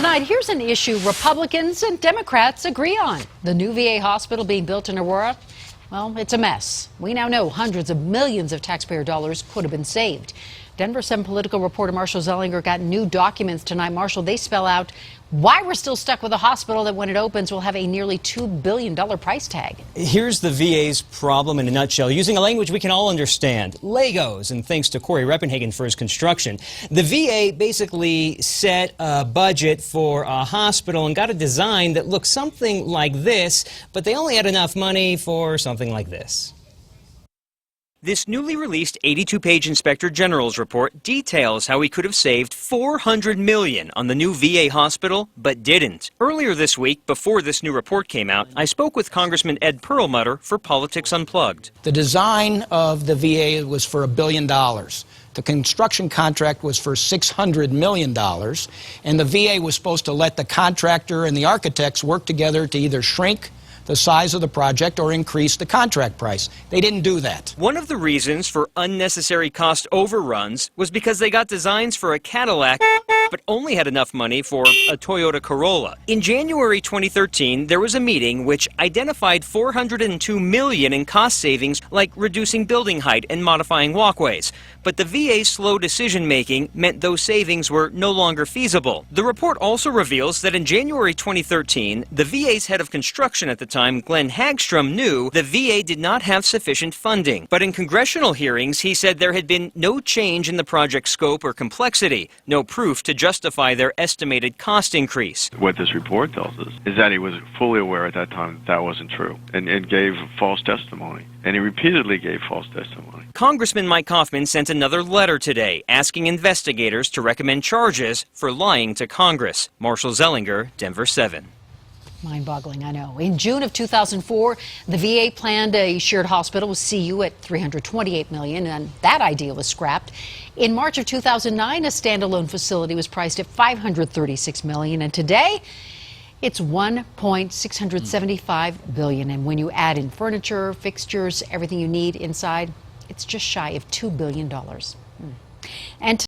Tonight, here's an issue Republicans and Democrats agree on. The new VA hospital being built in Aurora, well, it's a mess. We now know hundreds of millions of taxpayer dollars could have been saved. Denver 7 political reporter Marshall Zellinger got new documents tonight. Marshall, they spell out why we're still stuck with a hospital that when it opens will have a nearly $2 billion price tag. Here's the VA's problem in a nutshell, using a language we can all understand. Legos, and thanks to Corey Reppenhagen for his construction. The VA basically set a budget for a hospital and got a design that looks something like this, but they only had enough money for something like this. This newly released 82-page Inspector General's report details how he could have saved $400 million on the new VA hospital, but didn't. Earlier this week, before this new report came out, I spoke with Congressman Ed Perlmutter for Politics Unplugged. The design of the VA was for $1 billion. The construction contract was for $600 million, and the VA was supposed to let the contractor and the architects work together to either shrink the size of the project or increase the contract price. They didn't do that. One of the reasons for unnecessary cost overruns was because they got designs for a Cadillac but only had enough money for a Toyota Corolla. In January 2013, there was a meeting which identified $402 million in cost savings, like reducing building height and modifying walkways. But the VA's slow decision-making meant those savings were no longer feasible. The report also reveals that in January 2013, the VA's head of construction at the time, Glenn Hagstrom, knew the VA did not have sufficient funding. But in congressional hearings, he said there had been no change in the project's scope or complexity, no proof to justify their estimated cost increase. What this report tells us is that he was fully aware at that time that wasn't true and gave false testimony. And he repeatedly gave false testimony. Congressman Mike Coffman sent another letter today asking investigators to recommend charges for lying to Congress. Marshall Zellinger, Denver 7. Mind-boggling, I know. In June of 2004, the VA planned a shared hospital with CU at $328 million, and that idea was scrapped. In March of 2009, a standalone facility was priced at $536 million, and today it's $1.675 billion. And when you add in furniture, fixtures, everything you need inside, it's just shy of $2 billion. And